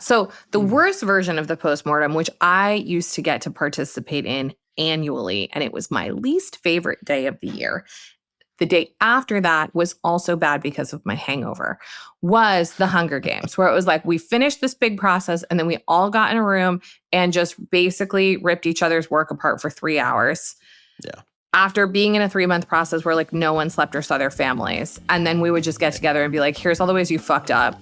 So the worst version of the postmortem, which I used to get to participate in annually, and it was my least favorite day of the year. The day after that was also bad because of my hangover, was the Hunger Games, where it was like we finished this big process and then we all got in a room and just basically ripped each other's work apart for 3 hours. Yeah. After being in a 3-month process where like no one slept or saw their families. And then we would just get together and be like, here's all the ways you fucked up.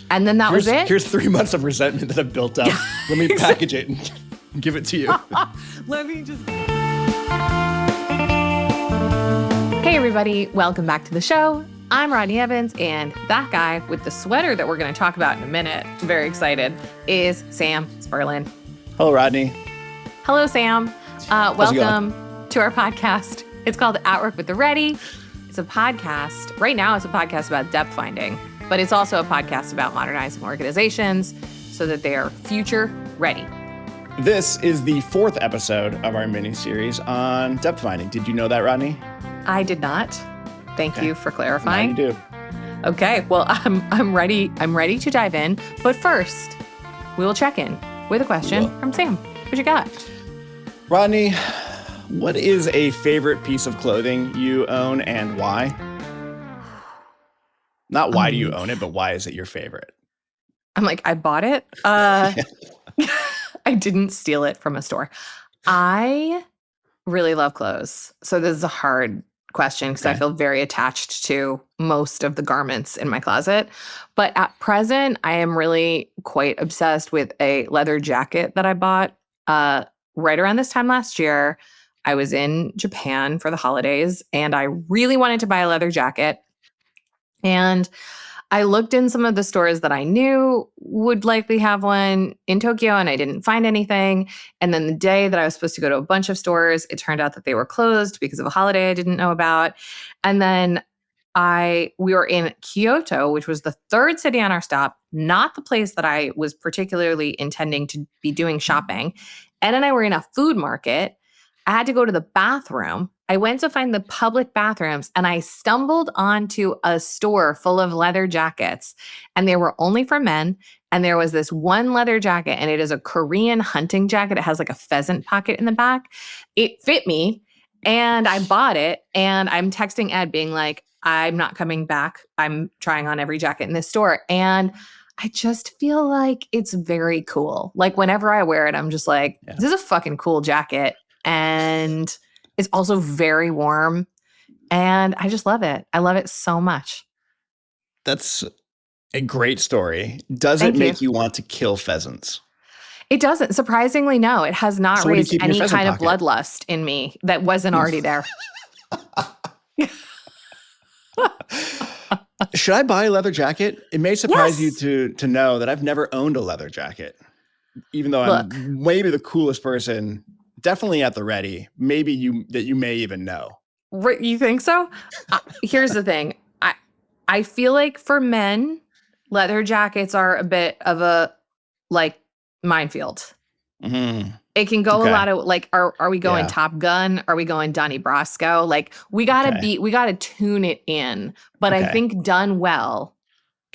And then that was it. Here's 3 months of resentment that I've built up. Let me package it and give it to you. Let me just... Hey everybody, welcome back to the show. I'm Rodney Evans, and that guy with the sweater that we're going to talk about in a minute, I'm very excited, is Sam Spurlin. Hello, Rodney. Hello, Sam. Welcome to our podcast. It's called Outwork with the Ready. It's a podcast. Right now, it's a podcast about depthfinding, but it's also a podcast about modernizing organizations so that they are future ready. This is the 4th episode of our miniseries on depthfinding. Did you know that, Rodney? I did not. Thank you for clarifying. Now you do. Okay, well, I'm ready. I'm ready to dive in. But first, we will check in with a question from Sam. What you got? Rodney, what is a favorite piece of clothing you own and why? Not why do you own it, but why is it your favorite? I'm like, I bought it. I didn't steal it from a store. I really love clothes. So this is a hard question because I feel very attached to most of the garments in my closet. But at present, I am really quite obsessed with a leather jacket that I bought right around this time last year. I was in Japan for the holidays and I really wanted to buy a leather jacket. And I looked in some of the stores that I knew would likely have one in Tokyo, and I didn't find anything. And then the day that I was supposed to go to a bunch of stores, it turned out that they were closed because of a holiday I didn't know about. And then we were in Kyoto, which was the 3rd city on our stop, not the place that I was particularly intending to be doing shopping. Ed and I were in a food market. I had to go to the bathroom. I went to find the public bathrooms and I stumbled onto a store full of leather jackets, and they were only for men. And there was this one leather jacket, and it is a Korean hunting jacket. It has like a pheasant pocket in the back. It fit me and I bought it, and I'm texting Ed being like, I'm not coming back. I'm trying on every jacket in this store. And I just feel like it's very cool. Like whenever I wear it, I'm just like, this is a fucking cool jacket. And it's also very warm, and I just love it. I love it so much. That's a great story. Does it make you want to kill pheasants? It doesn't. Surprisingly, no. It has not raised any kind of bloodlust in me that wasn't already there. Should I buy a leather jacket? It may surprise you to know that I've never owned a leather jacket, even though I'm maybe the coolest person. Definitely at the ready. Maybe you may even know. You think so? Here's the thing. I feel like for men, leather jackets are a bit of a like minefield. Mm-hmm. It can go a lot of like, are we going Top Gun? Are we going Donnie Brasco? Like we gotta tune it in. But I think done well.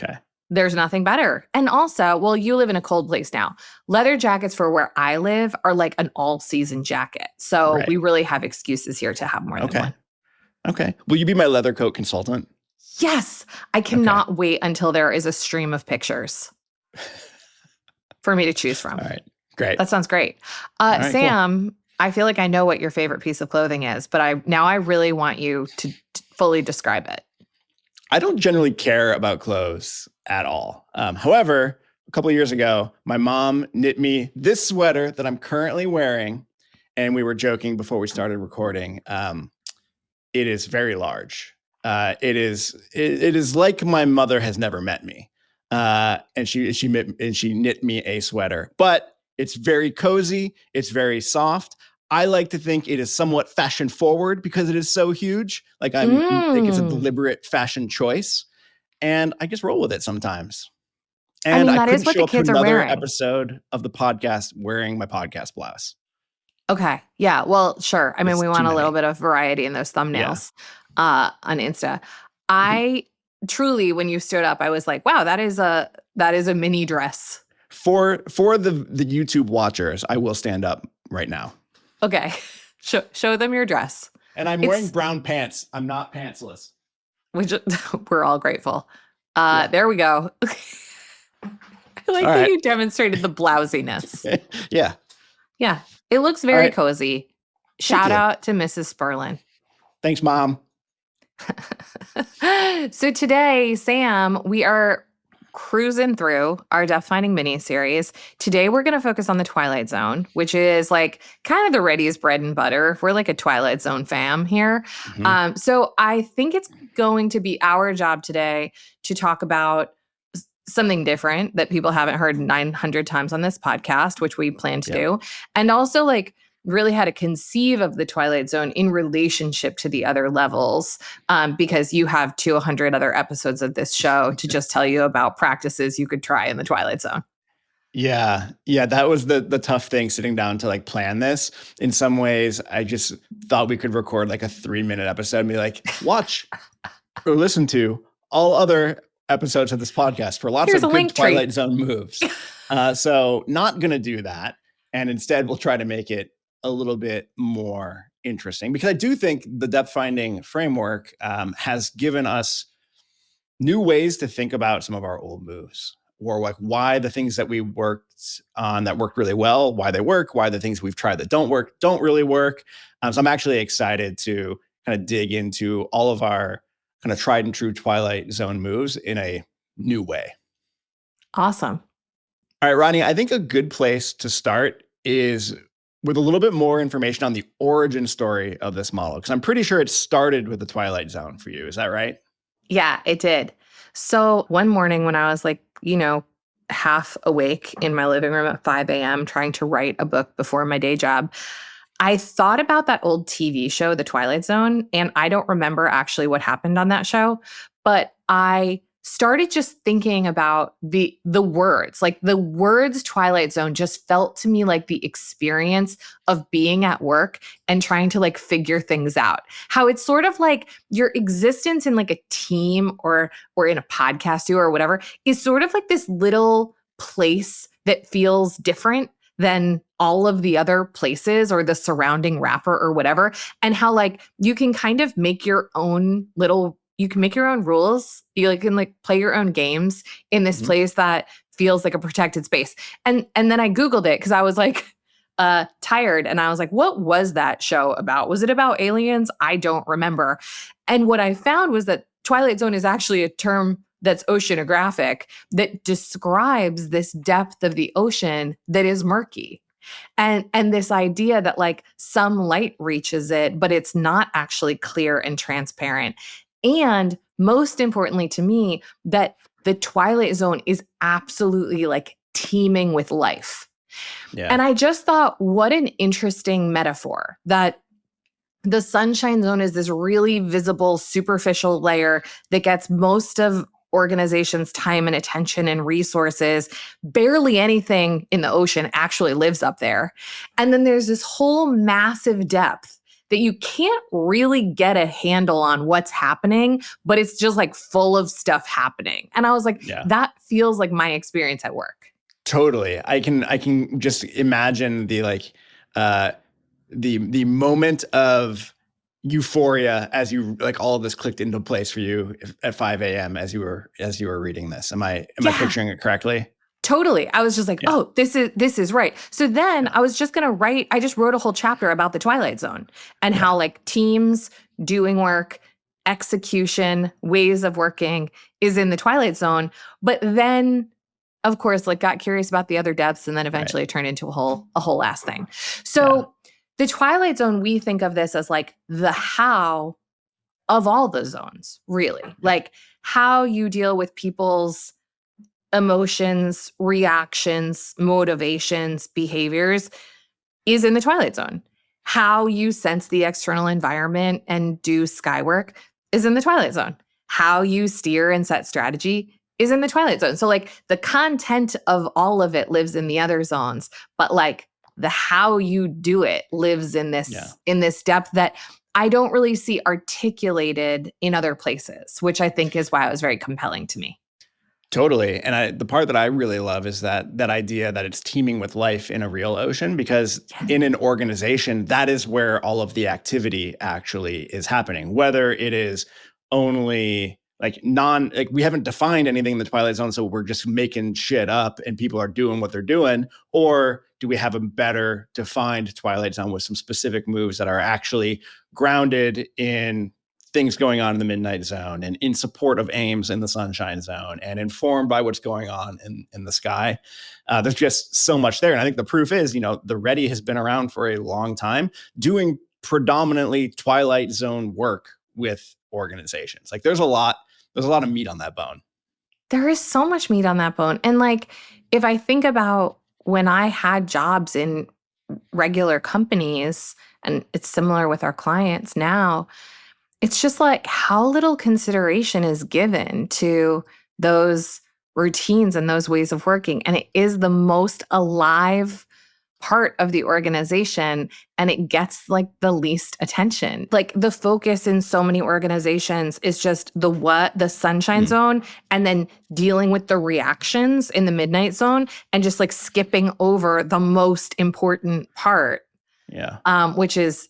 Okay. There's nothing better. And also, well, you live in a cold place now. Leather jackets for where I live are like an all-season jacket. So we really have excuses here to have more than one. Okay. Will you be my leather coat consultant? Yes. I cannot wait until there is a stream of pictures for me to choose from. All right. Great. That sounds great. Right, Sam, cool. I feel like I know what your favorite piece of clothing is, but I really want you to fully describe it. I don't generally care about clothes at all. However, a couple of years ago, my mom knit me this sweater that I'm currently wearing, and we were joking before we started recording. It is very large. It is like my mother has never met me, and she knit me a sweater. But it's very cozy. It's very soft. I like to think it is somewhat fashion forward because it is so huge. Like I think it's a deliberate fashion choice, and I just roll with it sometimes. And I couldn't show up to another episode of the podcast wearing my podcast blouse. Okay. Yeah. Well, sure. I mean, we want a little bit of variety in those thumbnails on Insta. I truly, when you stood up, I was like, wow, that is a mini dress. For the YouTube watchers, I will stand up right now. Okay. Show them your dress. And I'm wearing brown pants. I'm not pantsless. We're all grateful. There we go. I like that you demonstrated the blousiness. Yeah. Yeah. It looks very cozy. Shout out to Mrs. Spurlin. Thanks, Mom. So today, Sam, we are cruising through our Depthfinding miniseries. Today, we're going to focus on the Twilight Zone, which is like kind of the Ready's bread and butter. We're like a Twilight Zone fam here. Mm-hmm. So I think it's going to be our job today to talk about something different that people haven't heard 900 times on this podcast, which we plan to do. And also like really how to conceive of the Twilight Zone in relationship to the other levels, because you have 200 other episodes of this show to just tell you about practices you could try in the Twilight Zone. Yeah. That was the tough thing, sitting down to like plan this. In some ways, I just thought we could record like a 3-minute episode and be like, watch or listen to all other episodes of this podcast for lots of good Twilight Zone moves. So not going to do that. And instead, we'll try to make it a little bit more interesting, because I do think the Depthfinding framework has given us new ways to think about some of our old moves, or like why the things that we worked on that worked really well, why they work, why the things we've tried that don't work don't really work. So I'm actually excited to kind of dig into all of our kind of tried and true Twilight Zone moves in a new way. Awesome. All right, Rodney, I think a good place to start is with a little bit more information on the origin story of this model, because I'm pretty sure it started with the Twilight Zone for you. Is that right? Yeah, it did. So one morning when I was like, half awake in my living room at 5 a.m. trying to write a book before my day job, I thought about that old TV show, The Twilight Zone, and I don't remember actually what happened on that show, but I started just thinking about the words. Like the words Twilight Zone just felt to me like the experience of being at work and trying to like figure things out. How it's sort of like your existence in like a team or in a podcast or whatever is sort of like this little place that feels different than all of the other places or the surrounding wrapper or whatever. And how like you can kind of make your own you can make your own rules. You can like play your own games in this place that feels like a protected space. And then I Googled it because I was like tired. And I was like, what was that show about? Was it about aliens? I don't remember. And what I found was that Twilight Zone is actually a term that's oceanographic that describes this depth of the ocean that is murky. And this idea that like some light reaches it, but it's not actually clear and transparent. And most importantly to me, that the Twilight Zone is absolutely like teeming with life. Yeah. And I just thought, what an interesting metaphor that the Sunshine Zone is this really visible, superficial layer that gets most of organizations' time and attention and resources. Barely anything in the ocean actually lives up there. And then there's this whole massive depth that you can't really get a handle on what's happening, but it's just like full of stuff happening. And I was like, that feels like my experience at work. Totally. I can just imagine the like the moment of euphoria as you like all of this clicked into place for you at 5 a.m. as you were reading this. Am I picturing it correctly? Totally. I was just like, oh, this is right. So then I was just going to I just wrote a whole chapter about the Twilight Zone and how like teams doing work, execution, ways of working is in the Twilight Zone. But then of course, like got curious about the other depths and then eventually it turned into a whole ass thing. So the Twilight Zone, we think of this as like the how of all the zones, really. Like how you deal with people's emotions, reactions, motivations, behaviors is in the Twilight Zone. How you sense the external environment and do skywork is in the Twilight Zone. How you steer and set strategy is in the Twilight Zone. So like the content of all of it lives in the other zones, but like the how you do it lives in this depth that I don't really see articulated in other places, which I think is why it was very compelling to me. Totally. And the part that I really love is that idea that it's teaming with life in a real ocean, because in an organization, that is where all of the activity actually is happening. Whether it is only like we haven't defined anything in the Twilight Zone, so we're just making shit up and people are doing what they're doing, or do we have a better defined Twilight Zone with some specific moves that are actually grounded in things going on in the Midnight Zone and in support of aims in the Sunshine Zone and informed by what's going on in the sky? There's just so much there. And I think the proof is, the Ready has been around for a long time doing predominantly Twilight Zone work with organizations. Like there's a lot of meat on that bone. There is so much meat on that bone. And like, if I think about when I had jobs in regular companies, and it's similar with our clients now, it's just like how little consideration is given to those routines and those ways of working. And it is the most alive part of the organization, and it gets like the least attention. Like the focus in so many organizations is just the Sunshine Zone, and then dealing with the reactions in the Midnight Zone, and just like skipping over the most important part. Yeah. Which is,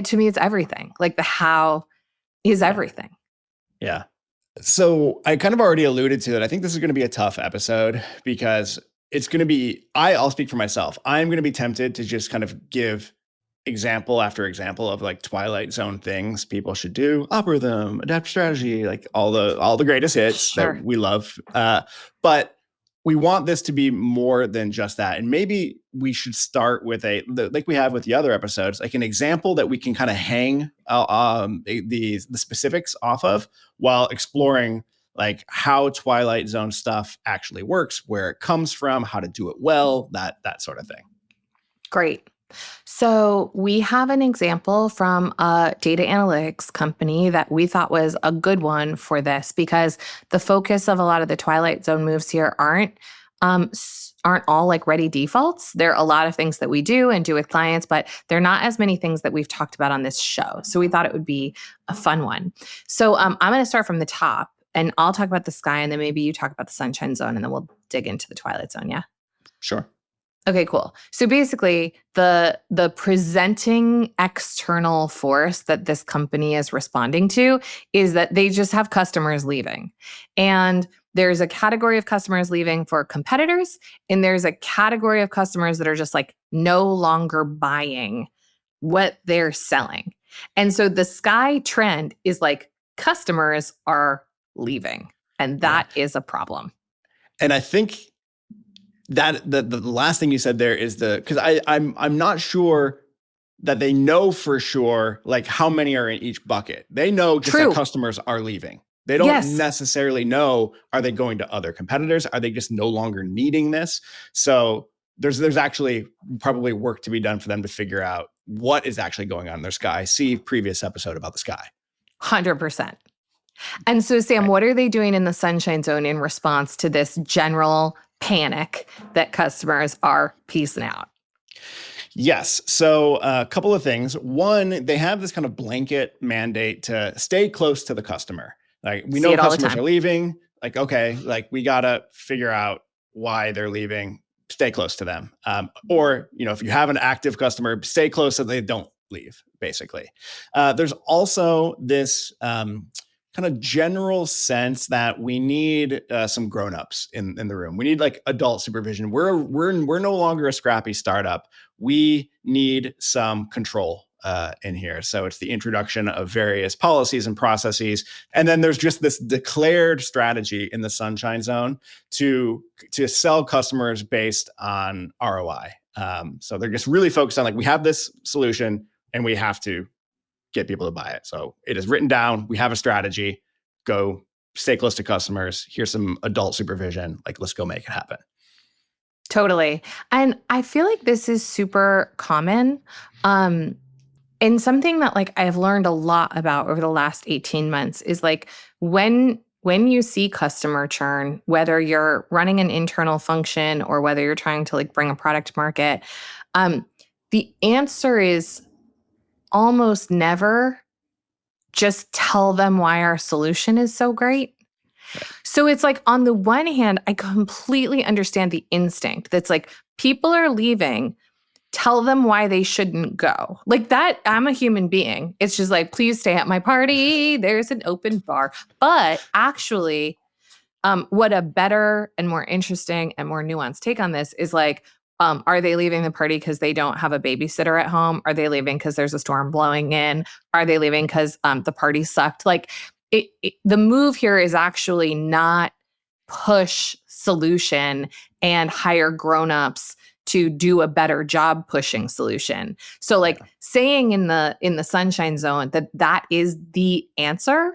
to me, it's everything. Like the how is everything. Yeah. So I kind of already alluded to it. I think this is going to be a tough episode because it's going to be, I'll speak for myself. I'm going to be tempted to just kind of give example after example of like Twilight Zone things people should do, algorithm, adapt strategy, like all the greatest hits that we love. But we want this to be more than just that. And maybe we should start with like we have with the other episodes, like an example that we can kind of hang the specifics off of while exploring like how Twilight Zone stuff actually works, where it comes from, how to do it well, that sort of thing. Great. So we have an example from a data analytics company that we thought was a good one for this, because the focus of a lot of the Twilight Zone moves here aren't all like ready defaults. There are a lot of things that we do and do with clients, but they're not as many things that we've talked about on this show. So we thought it would be a fun one. So I'm going to start from the top, and I'll talk about the sky, and then maybe you talk about the Sunshine Zone, and then we'll dig into the Twilight Zone. Yeah. Sure. Okay, cool. So basically, the presenting external force that this company is responding to is that they just have customers leaving. And there's a category of customers leaving for competitors, and there's a category of customers that are just like no longer buying what they're selling. And so the sky trend is like customers are leaving, and that is a problem. And I think that the last thing you said there is because I'm not sure that they know for sure like how many are in each bucket. They know just that customers are leaving. They don't necessarily know, are they going to other competitors? Are they just no longer needing this? So there's actually probably work to be done for them to figure out what is actually going on in their sky. See previous episode about the sky. 100%. And so, Sam, what are they doing in the Sunshine Zone in response to this general panic that customers are peacing out? Yes. So a couple of things. One, they have this kind of blanket mandate to stay close to the customer. Like we know customers are leaving. Like, okay, like we got to figure out why they're leaving. Stay close to them. Or, if you have an active customer, stay close so they don't leave, basically. There's also this kind of general sense that we need some grownups in the room. We need like adult supervision. We're no longer a scrappy startup. We need some control in here. So it's the introduction of various policies and processes. And then there's just this declared strategy in the Sunshine Zone to sell customers based on ROI. So they're just really focused on like, we have this solution and we have to get people to buy it. So it is written down. We have a strategy. Go stay close to customers. Here's some adult supervision. Like, let's go make it happen. Totally. And I feel like this is super common. And something that like I've learned a lot about over the last 18 months is like when you see customer churn, whether you're running an internal function or whether you're trying to like bring a product to market, the answer is almost never just tell them why our solution is so great. So it's like, on the one hand, I completely understand the instinct that's like, people are leaving, tell them why they shouldn't go. Like that, I'm a human being. It's just like, please stay at my party. There's an open bar. But actually, what a better and more interesting and more nuanced take on this is like, are they leaving the party because they don't have a babysitter at home? Are they leaving because there's a storm blowing in? Are they leaving because the party sucked? Like the move here is actually not push solution and hire grownups to do a better job pushing solution. So like saying in the sunshine zone that is the answer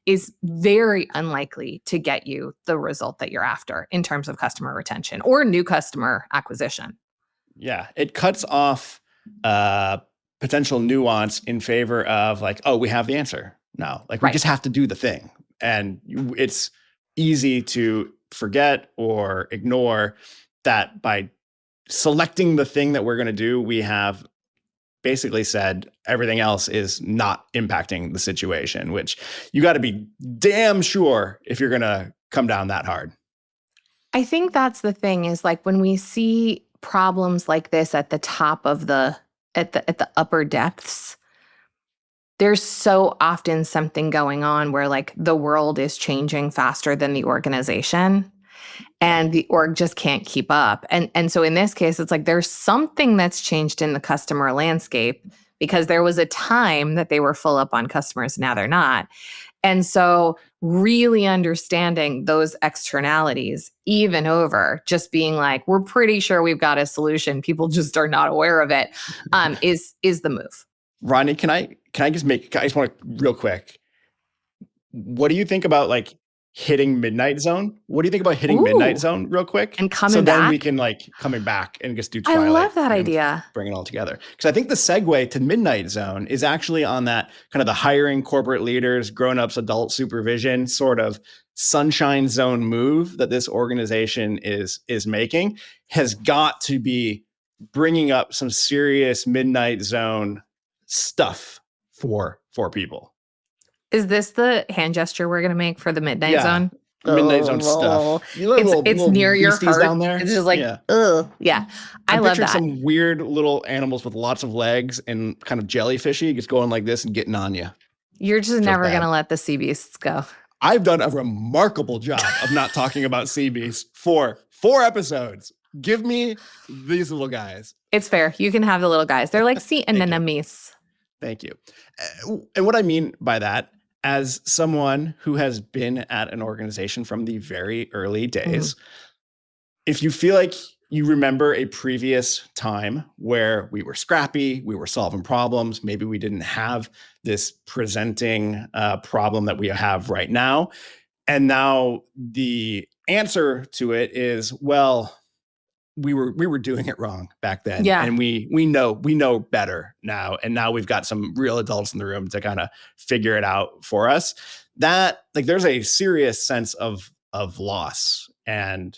is very unlikely to get you the result that you're after in terms of customer retention or new customer acquisition. Yeah, it cuts off potential nuance in favor of like, oh, we have the answer now. Like we just have to do the thing. And it's easy to forget or ignore that by selecting the thing that we're going to do, we have basically said everything else is not impacting the situation, which you got to be damn sure if you're going to come down that hard. I think that's the thing is like when we see problems like this at the top of at the upper depths, there's so often something going on where like the world is changing faster than the organization and the org just can't keep up. And so in this case, it's like there's something that's changed in the customer landscape because there was a time that they were full up on customers, now they're not. And so really understanding those externalities, even over just being like, we're pretty sure we've got a solution, people just are not aware of it, is the move. Rodney, I just want to real quick. What do you think about like hitting Midnight Zone? What do you think about hitting Midnight Zone real quick? And coming back? So then we can like coming back and just do Twilight. I love that idea. Bring it all together. Because I think the segue to Midnight Zone is actually on that kind of the hiring corporate leaders, grown-ups, adult supervision sort of sunshine zone move that this organization is making has got to be bringing up some serious Midnight Zone stuff for people. Is this the hand gesture we're going to make for the Midnight Zone? Midnight Zone stuff. It's near your heart. Down there. It's just like, ugh. Yeah. I love that. Some weird little animals with lots of legs and kind of jellyfishy just going like this and getting on you. You're just never going to let the sea beasts go. I've done a remarkable job of not talking about sea beasts for 4 episodes. Give me these little guys. It's fair. You can have the little guys. They're like sea anemones. Thank you. And what I mean by that, as someone who has been at an organization from the very early days, if you feel like you remember a previous time where we were scrappy, we were solving problems, maybe we didn't have this presenting problem that we have right now, and now the answer to it is, well, we were doing it wrong back then. Yeah. And we know better now. And now we've got some real adults in the room to kind of figure it out for us. That like there's a serious sense of loss and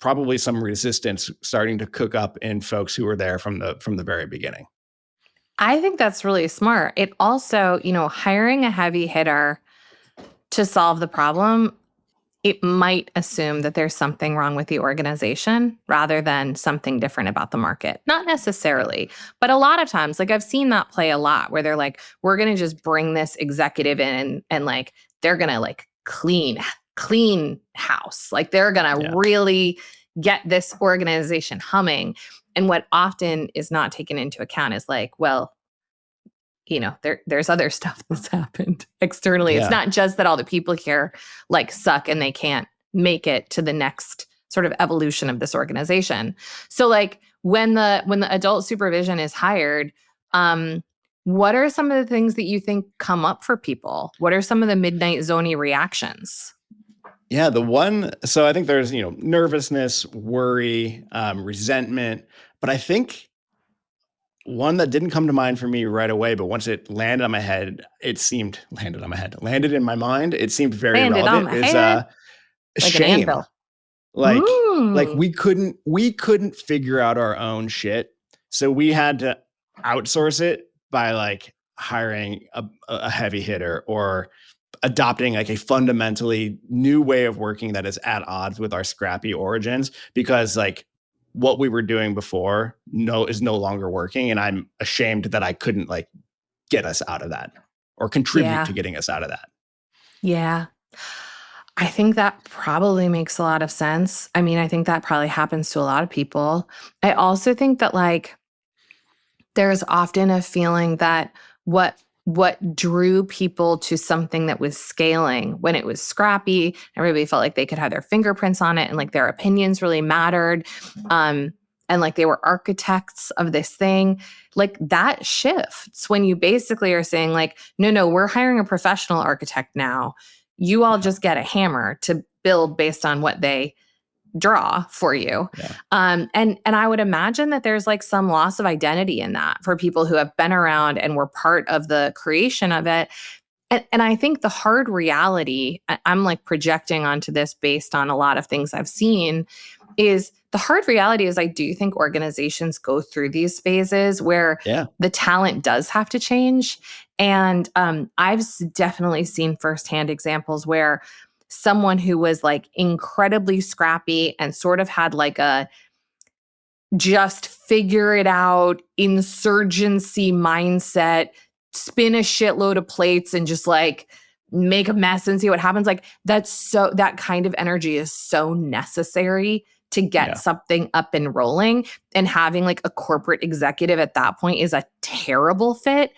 probably some resistance starting to cook up in folks who were there from the very beginning. I think that's really smart. It also, hiring a heavy hitter to solve the problem, it might assume that there's something wrong with the organization rather than something different about the market. Not necessarily, but a lot of times, like I've seen that play a lot where they're like, we're going to just bring this executive in and like, they're going to like clean house. Like they're going to really get this organization humming. And what often is not taken into account is like, well, there's other stuff that's happened externally. It's not just that all the people here like suck and they can't make it to the next sort of evolution of this organization. So like when the adult supervision is hired, what are some of the things that you think come up for people? What are some of the Midnight Zone-y reactions? Yeah, so I think there's, nervousness, landed resentment, but I think one that didn't come to mind for me right away, but once it landed in my mind, it seemed very relevant, is shame. Like we couldn't figure out our own shit. So we had to outsource it by like hiring a heavy hitter or adopting like a fundamentally new way of working that is at odds with our scrappy origins, because like what we were doing before is no longer working. And I'm ashamed that I couldn't like get us out of that or contribute to getting us out of that. Yeah. I think that probably makes a lot of sense. I mean, I think that probably happens to a lot of people. I also think that like there's often a feeling that what drew people to something that was scaling when it was scrappy, everybody felt like they could have their fingerprints on it and like their opinions really mattered. And like they were architects of this thing, like that shifts when you basically are saying like, no, we're hiring a professional architect now. You all just get a hammer to build based on what they draw for you. Yeah. And I would imagine that there's like some loss of identity in that for people who have been around and were part of the creation of it. And I think the hard reality, I'm like projecting onto this based on a lot of things I've seen, is the hard reality is I do think organizations go through these phases where the talent does have to change. And I've definitely seen firsthand examples where someone who was like incredibly scrappy and sort of had like a just figure it out insurgency mindset, spin a shitload of plates and just like make a mess and see what happens. Like that kind of energy is so necessary to get something up and rolling, and having like a corporate executive at that point is a terrible fit.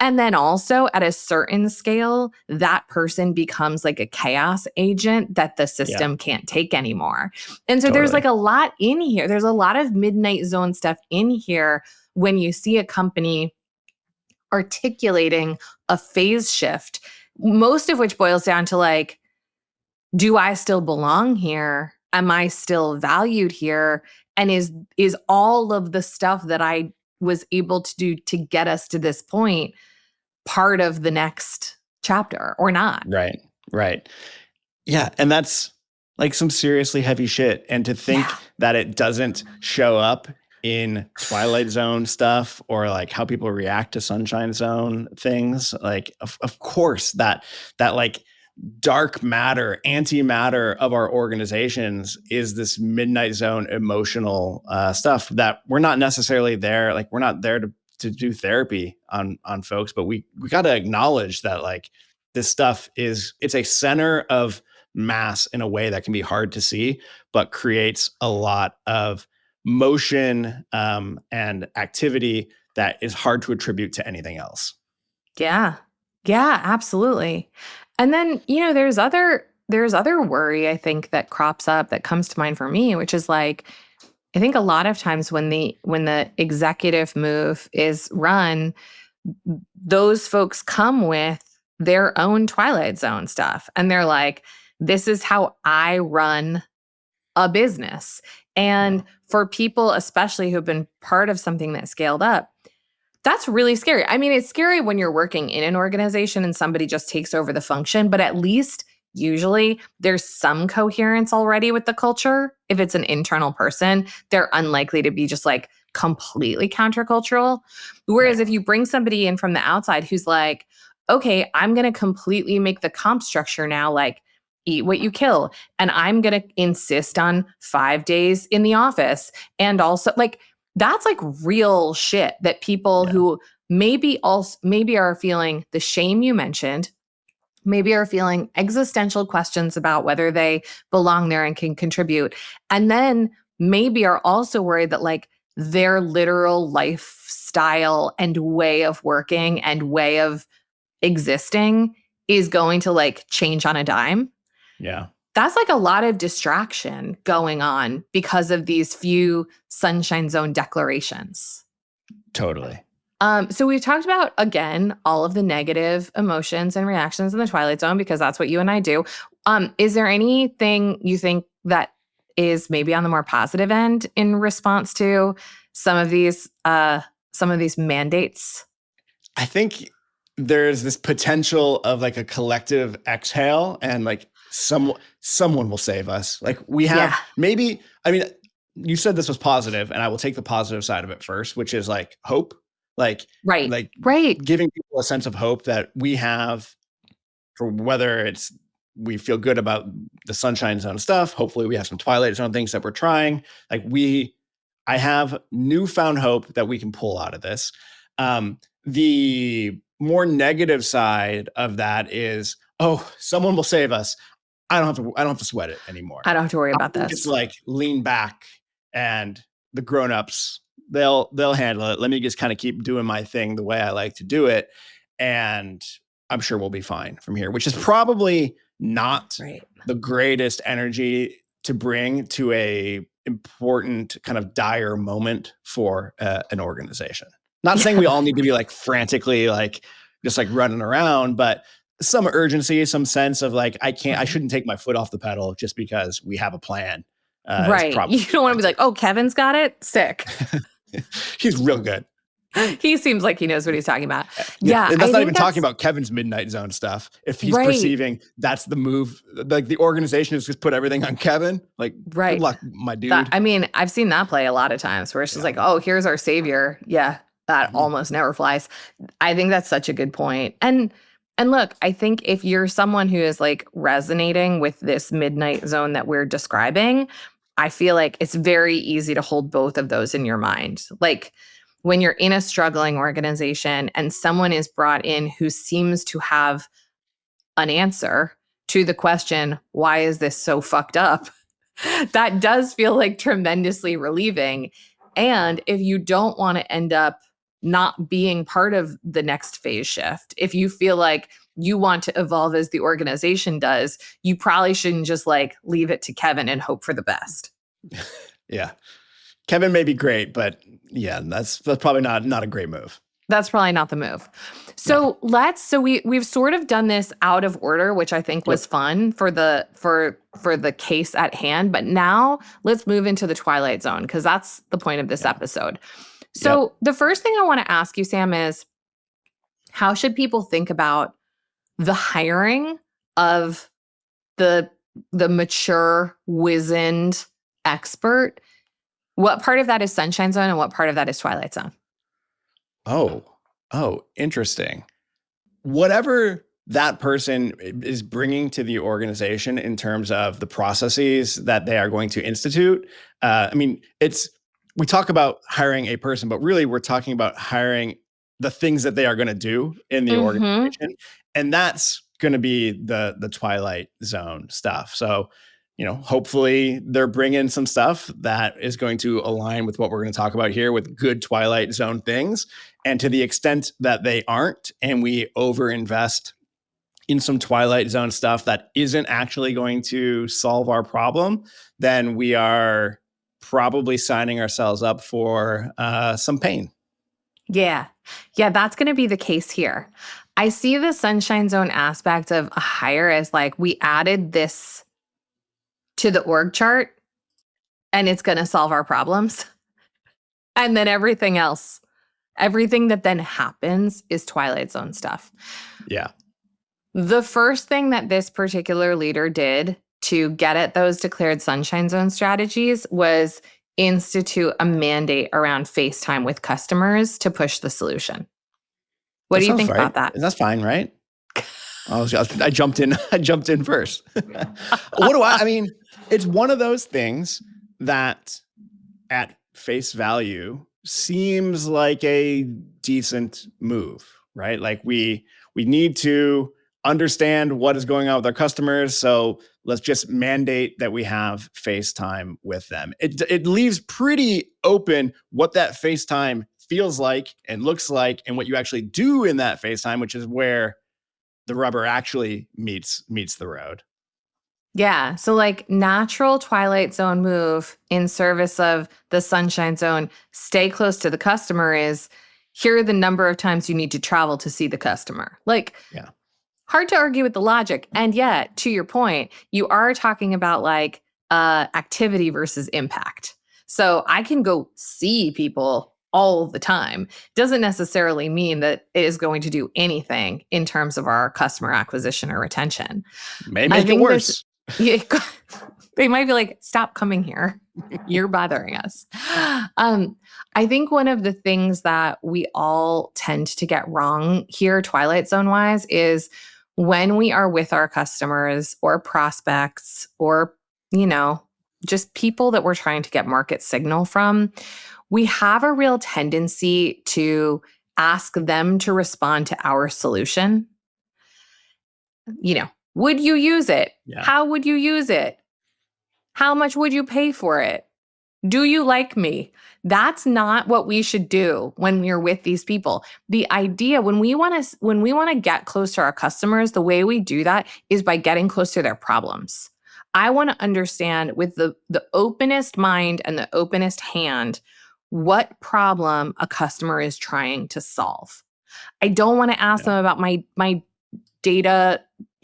And then also at a certain scale, that person becomes like a chaos agent that the system can't take anymore. And so there's like a lot in here. There's a lot of Midnight Zone stuff in here when you see a company articulating a phase shift, most of which boils down to like, do I still belong here? Am I still valued here? And is all of the stuff that I was able to do to get us to this point part of the next chapter or not? Right. Yeah. And that's like some seriously heavy shit. And to think that it doesn't show up in Twilight Zone stuff or like how people react to Sunshine Zone things, like of course that like dark matter, antimatter of our organizations is this Midnight Zone emotional stuff that we're not necessarily there. Like we're not there to do therapy on folks, but we got to acknowledge that like this stuff it's a center of mass in a way that can be hard to see, but creates a lot of motion and activity that is hard to attribute to anything else. Yeah, absolutely. And then, there's other worry I think that crops up that comes to mind for me, which is like, I think a lot of times when the executive move is run, those folks come with their own Twilight Zone stuff. And they're like, this is how I run a business. And for people, especially who've been part of something that scaled up, that's really scary. I mean, it's scary when you're working in an organization and somebody just takes over the function, but at least usually there's some coherence already with the culture. If it's an internal person, they're unlikely to be just like completely countercultural. Whereas if you bring somebody in from the outside who's like, okay, I'm going to completely make the comp structure now like eat what you kill. And I'm going to insist on 5 days in the office. And also like, that's like real shit that people who maybe are feeling the shame you mentioned, maybe are feeling existential questions about whether they belong there and can contribute. And then maybe are also worried that like their literal lifestyle and way of working and way of existing is going to like change on a dime. Yeah. That's like a lot of distraction going on because of these few Sunshine Zone declarations. Totally. So we've talked about, again, all of the negative emotions and reactions in the Twilight Zone because that's what you and I do. Is there anything you think that is maybe on the more positive end in response to some of these mandates? I think there's this potential of like a collective exhale and like someone will save us. Like we have maybe, I mean, you said this was positive and I will take the positive side of it first, which is like hope, like right. giving people a sense of hope that we have for whether it's we feel good about the Sunshine Zone stuff. Hopefully we have some Twilight Zone things that we're trying. Like I have newfound hope that we can pull out of this. The more negative side of that is, oh, someone will save us. I don't have to sweat it anymore. I don't have to worry about this. Just like lean back, and the grown-ups, they'll handle it. Let me just kind of keep doing my thing the way I like to do it. And I'm sure we'll be fine from here, which is probably not the greatest energy to bring to a important kind of dire moment for an organization. Not saying we all need to be like frantically, like just like running around, but some urgency, some sense of like, I shouldn't take my foot off the pedal just because we have a plan. Right. You don't want to be like, oh, Kevin's got it. Sick. He's real good. He seems like he knows what he's talking about. Yeah. And that's not even talking about Kevin's Midnight Zone stuff. If he's perceiving that's the move, like the organization has just put everything on Kevin, like, good luck, my dude. I've seen that play a lot of times where it's just like, oh, here's our savior. Yeah. That almost never flies. I think that's such a good point. And look, I think if you're someone who is like resonating with this Midnight Zone that we're describing, I feel like it's very easy to hold both of those in your mind. Like when you're in a struggling organization and someone is brought in who seems to have an answer to the question, why is this so fucked up? That does feel like tremendously relieving. And if you don't want to end up not being part of the next phase shift, if you feel like you want to evolve as the organization does, you probably shouldn't just like leave it to Kevin and hope for the best. Yeah. Kevin may be great, but yeah, that's probably not a great move. That's probably not the move. So we've sort of done this out of order, which I think was fun for the case at hand. But now let's move into the Twilight Zone, because that's the point of this episode. So the first thing I want to ask you, Sam, is how should people think about the hiring of the mature, wizened expert? What part of that is Sunshine Zone and what part of that is Twilight Zone? Oh, interesting. Whatever that person is bringing to the organization in terms of the processes that they are going to institute. We talk about hiring a person, but really we're talking about hiring the things that they are going to do in the organization. And that's going to be the Twilight Zone stuff. So, hopefully they're bringing some stuff that is going to align with what we're going to talk about here with good Twilight Zone things. And to the extent that they aren't, and we overinvest in some Twilight Zone stuff that isn't actually going to solve our problem, then we are probably signing ourselves up for some pain. Yeah, that's going to be the case here. I see the Sunshine Zone aspect of a hire as like, we added this to the org chart and it's going to solve our problems. And then everything else, everything that then happens is Twilight Zone stuff. Yeah. The first thing that this particular leader did to get at those declared Sunshine Zone strategies was institute a mandate around FaceTime with customers to push the solution. What do you think about that? That's fine, right? I jumped in. I jumped in first. It's one of those things that at face value seems like a decent move, right? Like we need to understand what is going on with our customers. So let's just mandate that we have FaceTime with them. It leaves pretty open what that FaceTime feels like and looks like and what you actually do in that FaceTime, which is where the rubber actually meets the road. Yeah. So like natural Twilight Zone move in service of the Sunshine Zone, stay close to the customer, is here are the number of times you need to travel to see the customer. Like, hard to argue with the logic. And yet, to your point, you are talking about like activity versus impact. So I can go see people all the time. Doesn't necessarily mean that it is going to do anything in terms of our customer acquisition or retention. May make it worse. They might be like, stop coming here. You're bothering us. I think one of the things that we all tend to get wrong here, Twilight Zone wise, is when we are with our customers or prospects or, just people that we're trying to get market signal from, we have a real tendency to ask them to respond to our solution. Would you use it? Yeah. How would you use it? How much would you pay for it? Do you like me? That's not what we should do when we're with these people. The idea when we want to get close to our customers, the way we do that is by getting close to their problems. I want to understand with the openest mind and the openest hand what problem a customer is trying to solve. I don't want to ask them about my data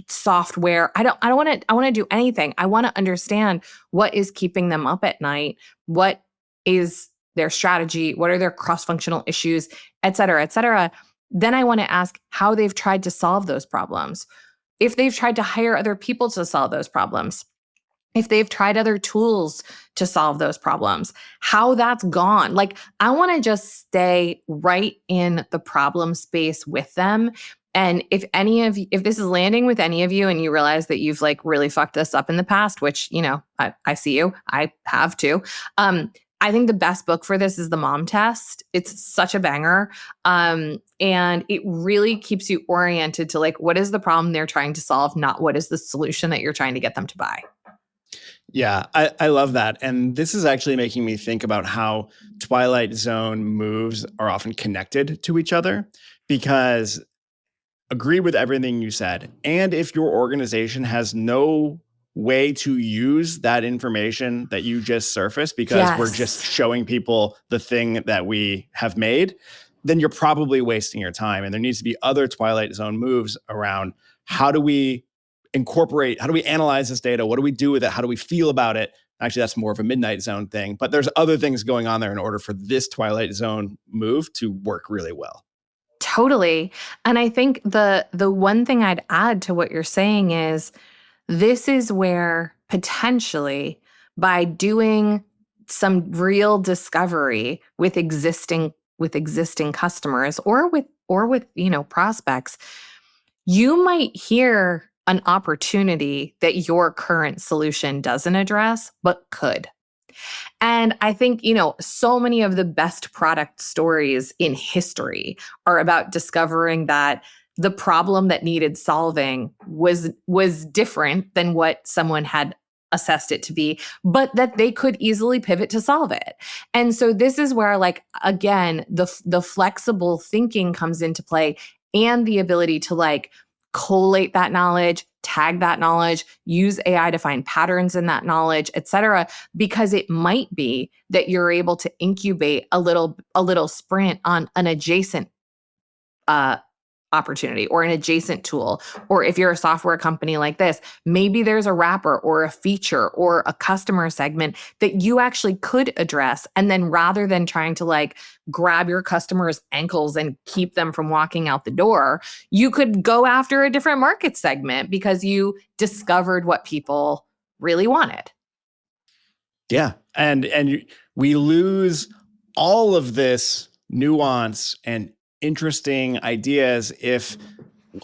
software. I want to do anything. I want to understand what is keeping them up at night. What is their strategy? What are their cross-functional issues, et cetera, et cetera. Then I want to ask how they've tried to solve those problems. If they've tried to hire other people to solve those problems. If they've tried other tools to solve those problems, how that's gone. Like, I want to just stay right in the problem space with them. And if this is landing with any of you and you realize that you've like really fucked this up in the past, which, I see you, I have too. I think the best book for this is The Mom Test. It's such a banger. And it really keeps you oriented to like, what is the problem they're trying to solve, not what is the solution that you're trying to get them to buy. Yeah, I love that. And this is actually making me think about how Twilight Zone moves are often connected to each other, because agree with everything you said. And if your organization has no way to use that information that you just surfaced because we're just showing people the thing that we have made, then you're probably wasting your time. And there needs to be other Twilight Zone moves around how do we analyze this data? What do we do with it? How do we feel about it? Actually, that's more of a Midnight Zone thing, but there's other things going on there in order for this Twilight Zone move to work really well. Totally. And I think the one thing I'd add to what you're saying is this is where potentially by doing some real discovery with existing customers or with prospects, you might hear an opportunity that your current solution doesn't address, but could. And I think, so many of the best product stories in history are about discovering that the problem that needed solving was different than what someone had assessed it to be, but that they could easily pivot to solve it. And so this is where, like, again, the flexible thinking comes into play and the ability to like collate that knowledge, tag that knowledge, use AI to find patterns in that knowledge, et cetera, because it might be that you're able to incubate a little sprint on an adjacent opportunity or an adjacent tool. Or if you're a software company like this, maybe there's a wrapper or a feature or a customer segment that you actually could address. And then rather than trying to like grab your customers' ankles and keep them from walking out the door, you could go after a different market segment because you discovered what people really wanted. Yeah. And we lose all of this nuance and interesting ideas if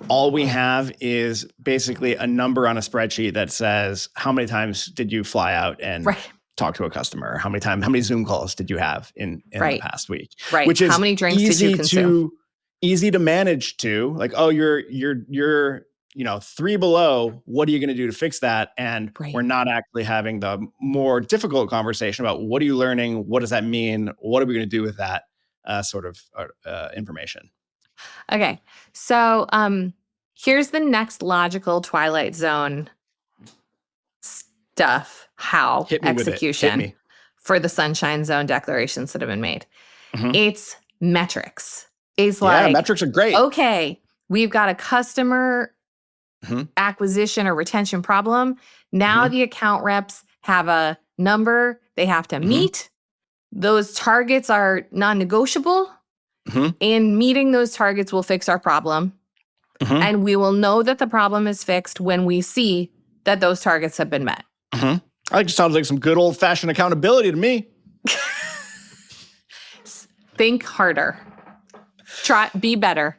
all we have is basically a number on a spreadsheet that says how many times did you fly out and talk to a customer? How many Zoom calls did you have in the past week? Right. Which is how many drinks did you consume? Easy to manage to like, oh, you're 3 below. What are you going to do to fix that? And we're not actually having the more difficult conversation about what are you learning? What does that mean? What are we going to do with that sort of information? Okay. So here's the next logical Twilight Zone stuff. How execution for the Sunshine Zone declarations that have been made. Mm-hmm. It's metrics. It's like, metrics are great. Okay, we've got a customer acquisition or retention problem. Now the account reps have a number they have to meet. Those targets are non-negotiable. And meeting those targets will fix our problem. And we will know that the problem is fixed when we see that those targets have been met. That just sounds like some good old-fashioned accountability to me. Think harder. Be better.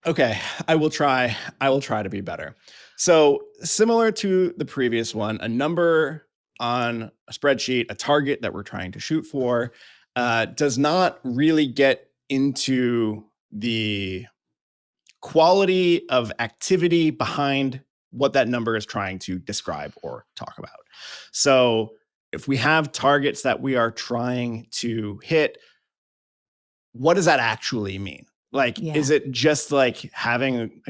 Okay, I will try. I will try to be better. So, similar to the previous one, a number on a spreadsheet, a target that we're trying to shoot for, does not really get into the quality of activity behind what that number is trying to describe or talk about. So, if we have targets that we are trying to hit, what does that actually mean? Like, Yeah. is it just like having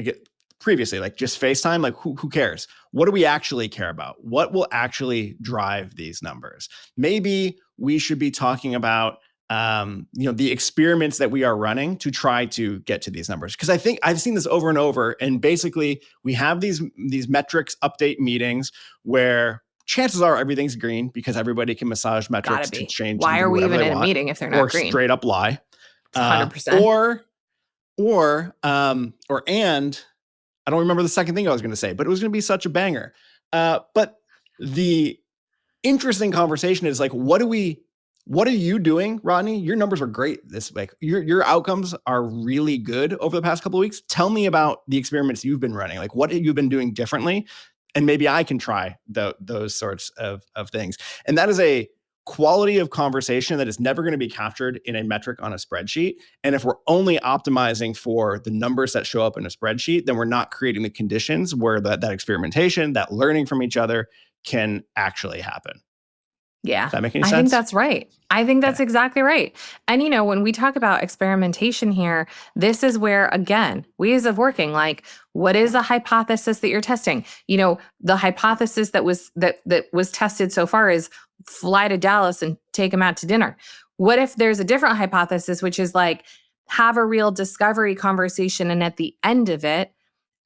previously, like just FaceTime? Like, who cares? What do we actually care about? What will actually drive these numbers? Maybe we should be talking about the experiments that we are running to try to get to these numbers. Because I think I've seen this over and over. And basically, we have these metrics update meetings where chances are everything's green because everybody can massage Gotta metrics to be. change them Why to are we whatever even they in a want, meeting if they're or not green? straight up lie. It's 100%. Or and I don't remember the second thing I was going to say, but it was going to be such a banger. But the interesting conversation is like, what are you doing, Rodney? Your numbers are great this week. Your outcomes are really good over the past couple of weeks. Tell me about the experiments you've been running. Like, what have you been doing differently? And maybe I can try those sorts of things. And that is a quality of conversation that is never going to be captured in a metric on a spreadsheet. And if we're only optimizing for the numbers that show up in a spreadsheet, then we're not creating the conditions where that experimentation, that learning from each other can actually happen. Yeah, Does that make any I think sense? that's right. I think that's Okay. exactly right. And, when we talk about experimentation here, this is where, again, ways of working, like, what is a hypothesis that you're testing? The hypothesis that was tested so far is fly to Dallas and take them out to dinner. What if there's a different hypothesis, which is like, have a real discovery conversation, and at the end of it,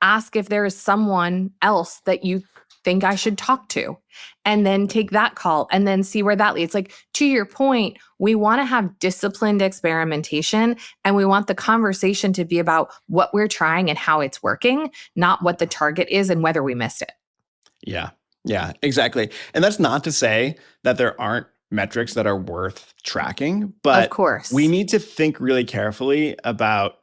ask if there is someone else that you think I should talk to, and then take that call and then see where that leads. Like, to your point, we want to have disciplined experimentation, and we want the conversation to be about what we're trying and how it's working, not what the target is and whether we missed it. Yeah. Yeah, exactly. And that's not to say that there aren't metrics that are worth tracking, Of but we course. need to think really carefully about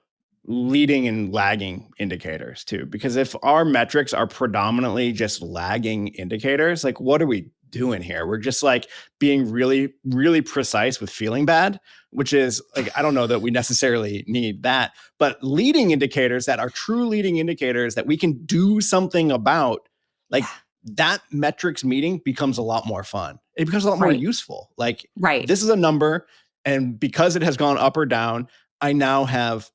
leading and lagging indicators too. Because if our metrics are predominantly just lagging indicators, like, what are we doing here? We're just like being really, really precise with feeling bad, which is like, I don't know that we necessarily need that. But leading indicators that are true leading indicators that we can do something about, Yeah. like, that metrics meeting becomes a lot more fun. It becomes a lot more Right. useful. Like, Right. this is a number, and because it has gone up or down, I now have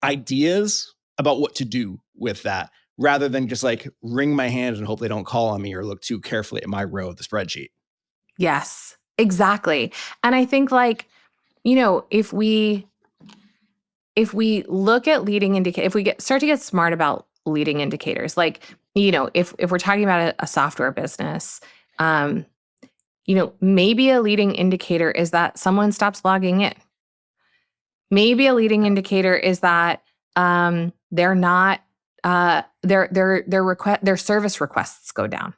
ideas about what to do with that, rather than just like wring my hands and hope they don't call on me or look too carefully at my row of the spreadsheet. Yes, exactly. And I think, like, if we look at leading indicator, if we start to get smart about leading indicators, like, if we're talking about a software business, um, maybe a leading indicator is that someone stops logging in. Maybe a leading indicator is that they're not their service requests go down.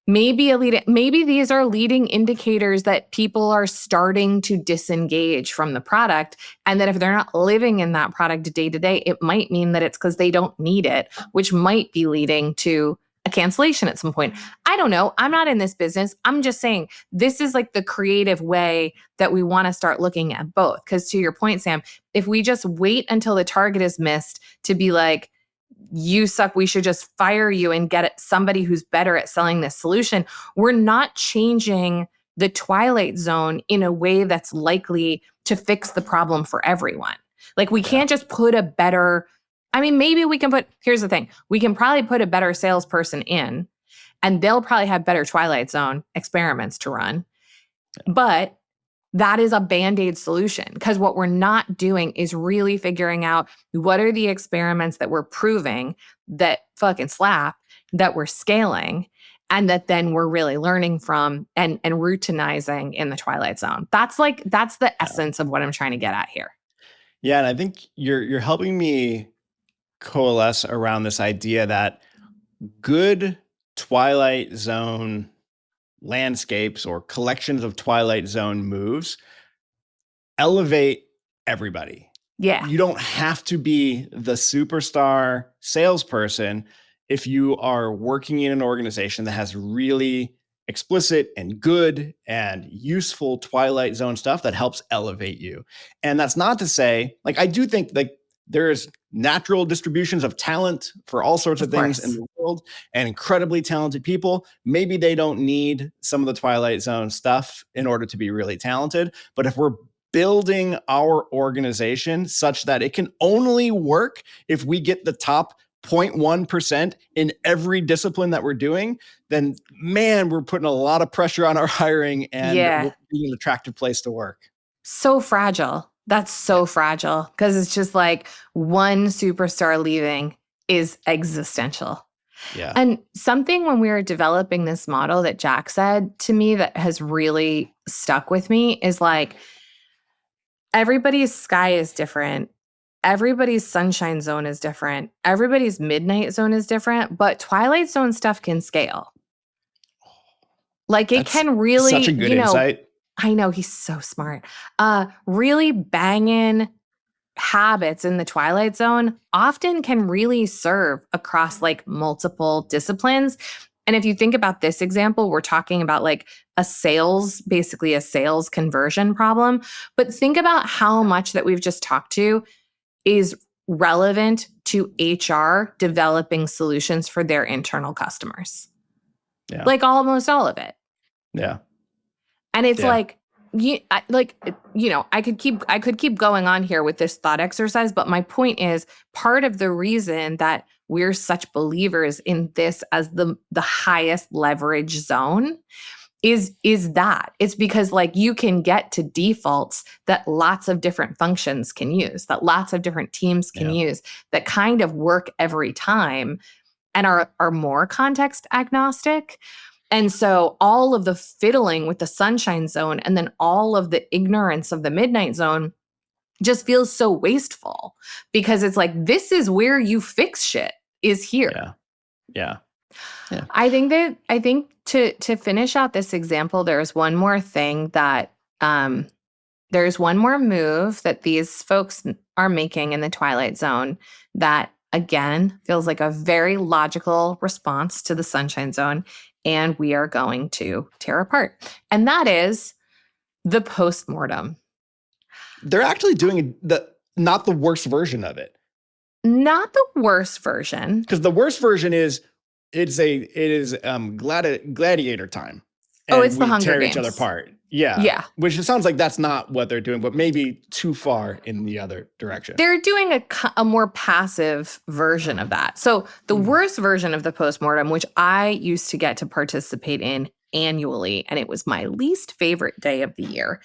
Maybe these are leading indicators that people are starting to disengage from the product, and that if they're not living in that product day to day, it might mean that it's because they don't need it, which might be leading to a cancellation at some point. I don't know. I'm not in this business. I'm just saying this is like the creative way that we want to start looking at both. Because to your point, Sam, if we just wait until the target is missed to be like, you suck, we should just fire you and get somebody who's better at selling this solution, we're not changing the Twilight Zone in a way that's likely to fix the problem for everyone. Like, we can't just put a better, maybe we can here's the thing, we can probably put a better salesperson in, and they'll probably have better Twilight Zone experiments to run. But that is a Band-Aid solution, because what we're not doing is really figuring out what are the experiments that we're proving that fucking slap, that we're scaling, and that then we're really learning from and routinizing in the Twilight Zone. That's the essence of what I'm trying to get at here. Yeah, and I think you're helping me coalesce around this idea that good Twilight Zone landscapes or collections of Twilight Zone moves elevate everybody. Yeah. You don't have to be the superstar salesperson if you are working in an organization that has really explicit and good and useful Twilight Zone stuff that helps elevate you. And that's not to say, like, I do think like there's natural distributions of talent for all sorts of things in the world and incredibly talented people. Maybe they don't need some of the Twilight Zone stuff in order to be really talented. But if we're building our organization such that it can only work if we get the top 0.1% in every discipline that we're doing, then man, we're putting a lot of pressure on our hiring and we'll be an attractive place to work. So fragile. That's so fragile because it's just like one superstar leaving is existential. Yeah. And something when we were developing this model that Jack said to me that has really stuck with me is like, everybody's sky is different. Everybody's sunshine zone is different. Everybody's midnight zone is different, but Twilight Zone stuff can scale. Like it can really, such a good insight. I know he's so smart. Really banging habits in the Twilight Zone often can really serve across like multiple disciplines. And if you think about this example, we're talking about like basically a sales conversion problem. But think about how much that we've just talked to is relevant to HR developing solutions for their internal customers. Yeah. Like almost all of it. Yeah. And it's like, I could keep going on here with this thought exercise, but my point is part of the reason that we're such believers in this as the highest leverage zone is that it's because like you can get to defaults that lots of different functions can use, that lots of different teams can use, that kind of work every time and are more context agnostic. And so all of the fiddling with the sunshine zone and then all of the ignorance of the midnight zone just feels so wasteful because it's like, this is where you fix shit is here. Yeah. I think to finish out this example, there's one more thing that there's one more move that these folks are making in the Twilight Zone that again feels like a very logical response to the Sunshine Zone, and we are going to tear apart. And that is the post-mortem. They're actually doing not the worst version of it. Not the worst version. Because the worst version is it is gladiator time. And it's the Hunger tear Games. Each other apart. Yeah. Which it sounds like that's not what they're doing, but maybe too far in the other direction. They're doing a more passive version of that. So the worst version of the postmortem, which I used to get to participate in annually, and it was my least favorite day of the year.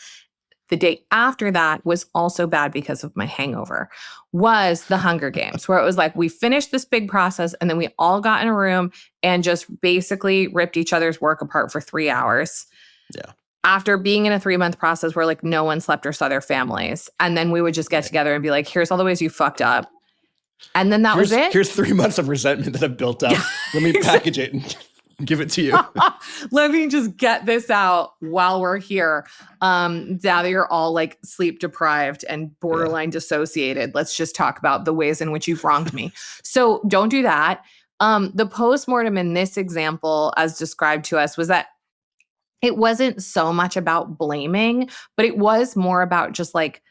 The day after that was also bad because of my hangover, was the Hunger Games, where it was like we finished this big process and then we all got in a room and just basically ripped each other's work apart for 3 hours. Yeah. After being in a 3-month process where like no one slept or saw their families. And then we would just get together and be like, here's all the ways you fucked up. And then that was it. Here's 3 months of resentment that I've built up. Let me package it and give it to you. Let me just get this out while we're here. Now that you're all like sleep deprived and borderline dissociated, let's just talk about the ways in which you've wronged me. So don't do that. The postmortem in this example, as described to us, was that it wasn't so much about blaming, but it was more about just like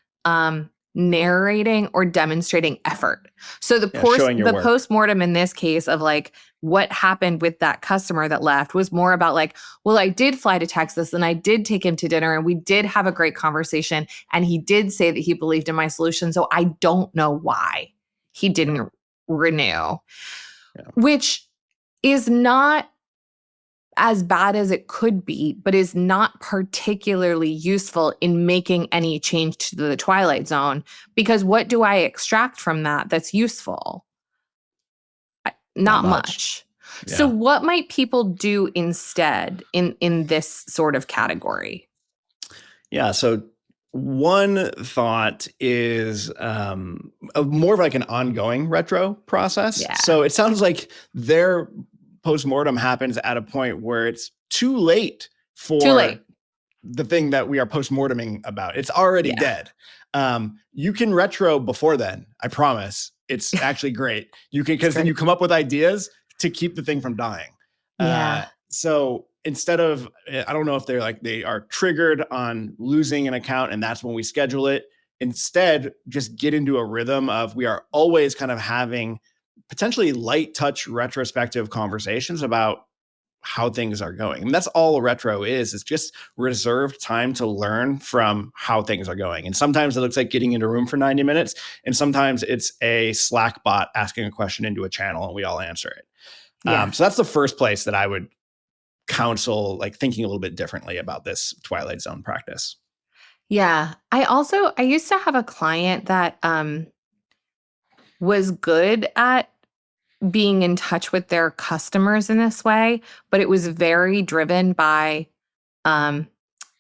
narrating or demonstrating effort. So the postmortem in this case of like what happened with that customer that left was more about like, well, I did fly to Texas and I did take him to dinner and we did have a great conversation and he did say that he believed in my solution. So I don't know why he didn't renew, which is not as bad as it could be, but is not particularly useful in making any change to the Twilight Zone. Because what do I extract from that that's useful? Not much. Yeah. So what might people do instead in this sort of category? Yeah. So one thought is more of like an ongoing retro process. Yeah. So it sounds like their postmortem happens at a point where it's too late for the thing that we are post-morteming about. It's already dead. You can retro before then. I promise. It's actually great. You can, because then you come up with ideas to keep the thing from dying. So instead of, I don't know if they are triggered on losing an account and that's when we schedule it. Instead, just get into a rhythm of, we are always kind of having potentially light touch retrospective conversations about how things are going. And that's all a retro is. It's just reserved time to learn from how things are going. And sometimes it looks like getting into a room for 90 minutes. And sometimes it's a Slack bot asking a question into a channel and we all answer it. So that's the first place that I would counsel, like, thinking a little bit differently about this Twilight Zone practice. Yeah. I used to have a client that was good at being in touch with their customers in this way, but it was very driven by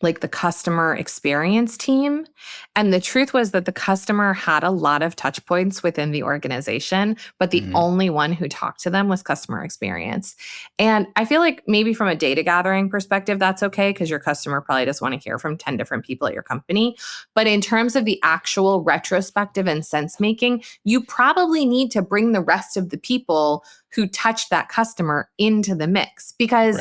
like the customer experience team. And the truth was that the customer had a lot of touch points within the organization, but the only one who talked to them was customer experience. And I feel like maybe from a data gathering perspective, that's okay, because your customer probably doesn't want to hear from 10 different people at your company. But in terms of the actual retrospective and sense making, you probably need to bring the rest of the people who touched that customer into the mix, because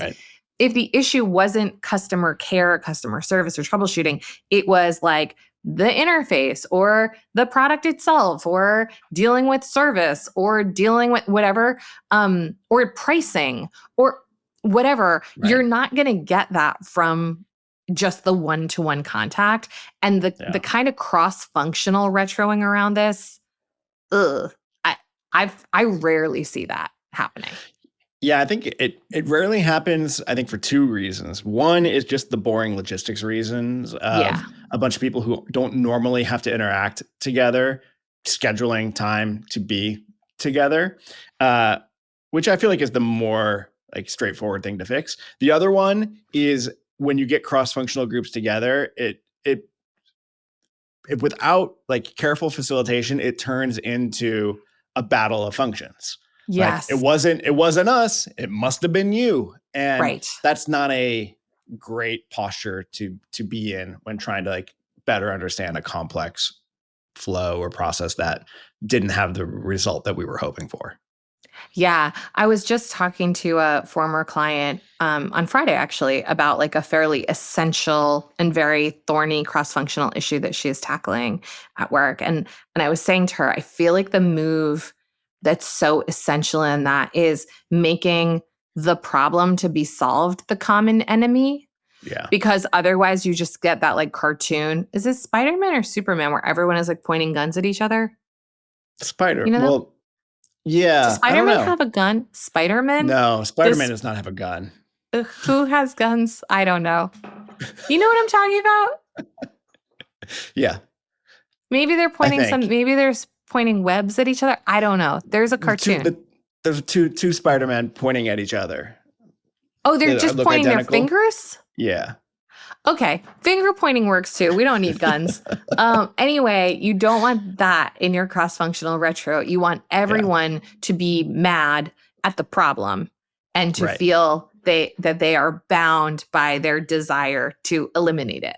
if the issue wasn't customer care, customer service, or troubleshooting, it was like the interface or the product itself or dealing with service or dealing with whatever, or pricing or whatever, you're not going to get that from just the one-to-one contact. And the kind of cross-functional retroing around this, I rarely see that happening. Yeah, I think it rarely happens, I think, for two reasons. One is just the boring logistics reasons of a bunch of people who don't normally have to interact together, scheduling time to be together, which I feel like is the more like straightforward thing to fix. The other one is when you get cross-functional groups together, it without like careful facilitation, it turns into a battle of functions. Yes. Like, it wasn't us. It must have been you. And that's not a great posture to be in when trying to like better understand a complex flow or process that didn't have the result that we were hoping for. Yeah. I was just talking to a former client on Friday, actually, about like a fairly essential and very thorny cross-functional issue that she is tackling at work. And I was saying to her, I feel like the move that's so essential in that is making the problem to be solved the common enemy. Yeah. Because otherwise you just get that like cartoon. Is this Spider-Man or Superman where everyone is like pointing guns at each other? You know, well, yeah. Does Spider-Man have a gun? Spider-Man? No, Spider-Man does not have a gun. Who has guns? I don't know. You know what I'm talking about? Yeah. Maybe they're pointing maybe they're pointing webs at each other. I don't know. There's a cartoon. There's two Spider-Man pointing at each other. Oh, they're just pointing their fingers? Yeah. Okay. Finger pointing works too. We don't need guns. Anyway, you don't want that in your cross-functional retro. You want everyone to be mad at the problem and to feel that they are bound by their desire to eliminate it.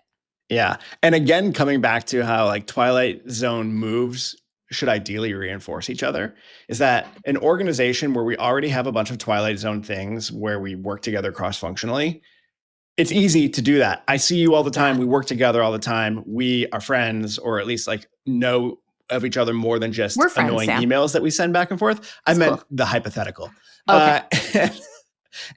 Yeah. And again, coming back to how like Twilight Zone moves should ideally reinforce each other, is that an organization where we already have a bunch of Twilight Zone things where we work together cross-functionally, it's easy to do that. I see you all the time. We work together all the time. We are friends, or at least like know of each other more than just annoying emails that we send back and forth. I meant the hypothetical. Okay.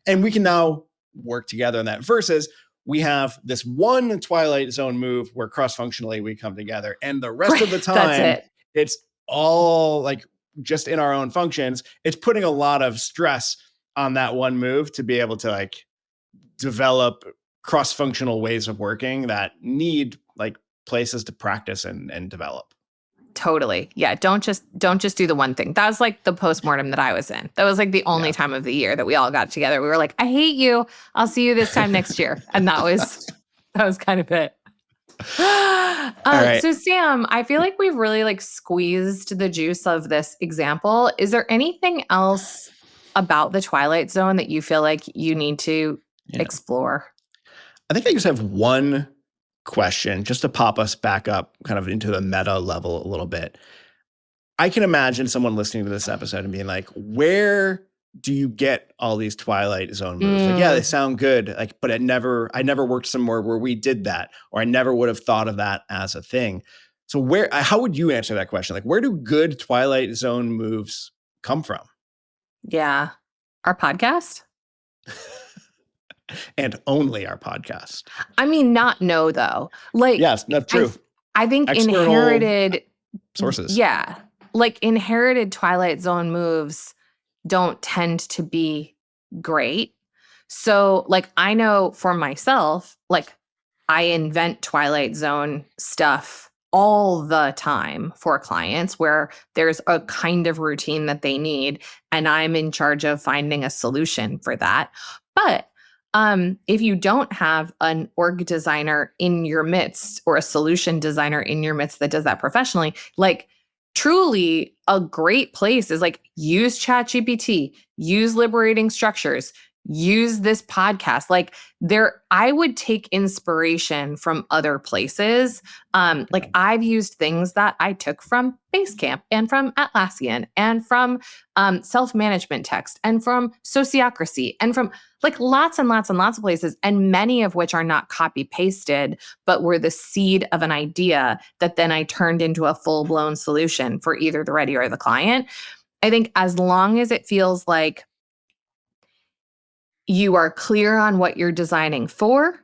And we can now work together on that versus we have this one Twilight Zone move where cross-functionally we come together, and the rest of the time it's all like just in our own functions. It's putting a lot of stress on that one move to be able to like develop cross-functional ways of working that need like places to practice and develop. Totally. Yeah. Don't just do the one thing. That was like the post-mortem that I was in. That was like the only time of the year that we all got together. We were like, I hate you. I'll see you this time next year. And that was kind of it. So Sam, I feel like we've really like squeezed the juice of this example. Is there anything else about the Twilight Zone that you feel like you need to explore? think I just have one question just to pop us back up kind of into the meta level a little bit. I can imagine someone listening to this episode and being like, where do you get all these Twilight Zone moves? Like, yeah, they sound good. Like, but I never worked somewhere where we did that, or I never would have thought of that as a thing. So how would you answer that question? Like, where do good Twilight Zone moves come from? Yeah. Our podcast? And only our podcast. I mean, no, though. Like, yes, not true. I think external inherited sources. Yeah. Like inherited Twilight Zone moves don't tend to be great. So like I know for myself, like I invent Twilight Zone stuff all the time for clients where there's a kind of routine that they need and I'm in charge of finding a solution for that. But if you don't have an org designer in your midst or a solution designer in your midst that does that professionally, like truly a great place is like use ChatGPT, use liberating structures, use this podcast. Like I would take inspiration from other places. Like I've used things that I took from Basecamp and from Atlassian and from self-management text and from Sociocracy and from like lots and lots and lots of places, and many of which are not copy pasted, but were the seed of an idea that then I turned into a full-blown solution for either the ready or the client. I think as long as it feels like you are clear on what you're designing for,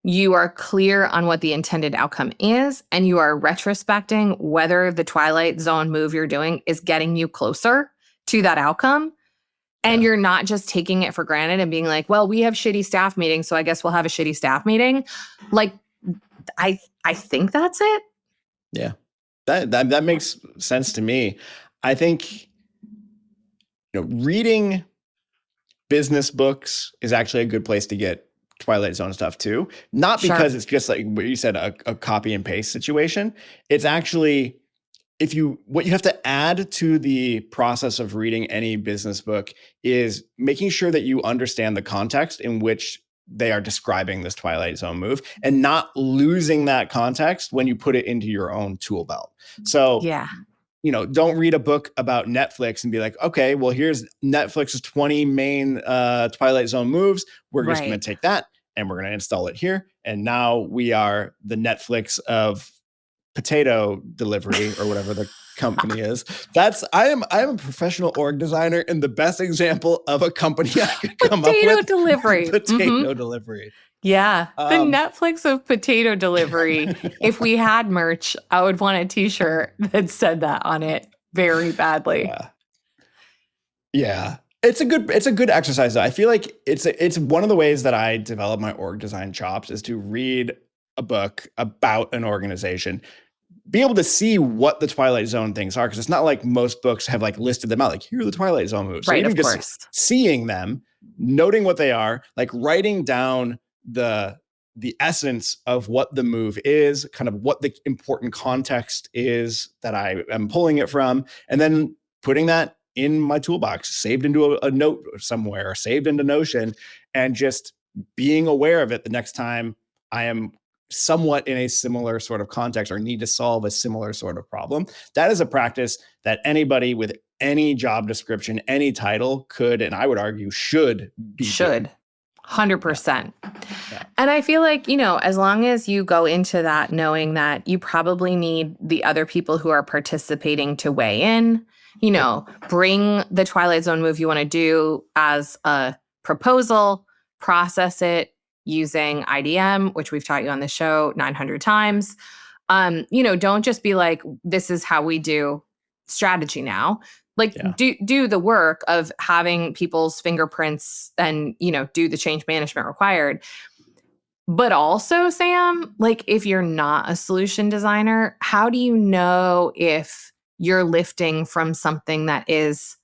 you are clear on what the intended outcome is, and you are retrospecting whether the Twilight Zone move you're doing is getting you closer to that outcome. And you're not just taking it for granted and being like, well, we have shitty staff meetings, so I guess we'll have a shitty staff meeting. Like, I think that's it. Yeah. That makes sense to me. I think, reading business books is actually a good place to get Twilight Zone stuff too. Not because it's just like what you said, a copy and paste situation. It's actually what you have to add to the process of reading any business book is making sure that you understand the context in which they are describing this Twilight Zone move and not losing that context when you put it into your own tool belt. So, don't read a book about Netflix and be like, okay, well, here's Netflix's 20 main Twilight Zone moves. We're just going to take that and we're going to install it here. And now we are the Netflix of potato delivery or whatever the company is. I am a professional org designer and the best example of a company I could come up with. Potato delivery. Potato delivery. Yeah. The Netflix of potato delivery. If we had merch, I would want a t-shirt that said that on it very badly. Yeah. It's a good exercise though. I feel like it's one of the ways that I develop my org design chops is to read a book about an organization, be able to see what the Twilight Zone things are, because it's not like most books have like listed them out, like here are the Twilight Zone moves. So even just seeing them, noting what they are, like writing down the essence of what the move is, kind of what the important context is that I am pulling it from, and then putting that in my toolbox, saved into a note somewhere, saved into Notion, and just being aware of it the next time I am somewhat in a similar sort of context or need to solve a similar sort of problem. That is a practice that anybody with any job description, any title could, and I would argue should be. 100%. Yeah. And I feel like, as long as you go into that knowing that you probably need the other people who are participating to weigh in, bring the Twilight Zone move you want to do as a proposal, process it using IDM, which we've taught you on the show 900 times. Don't just be like, this is how we do strategy now. Like do the work of having people's fingerprints and, do the change management required. But also, Sam, like if you're not a solution designer, how do you know if you're lifting from something that is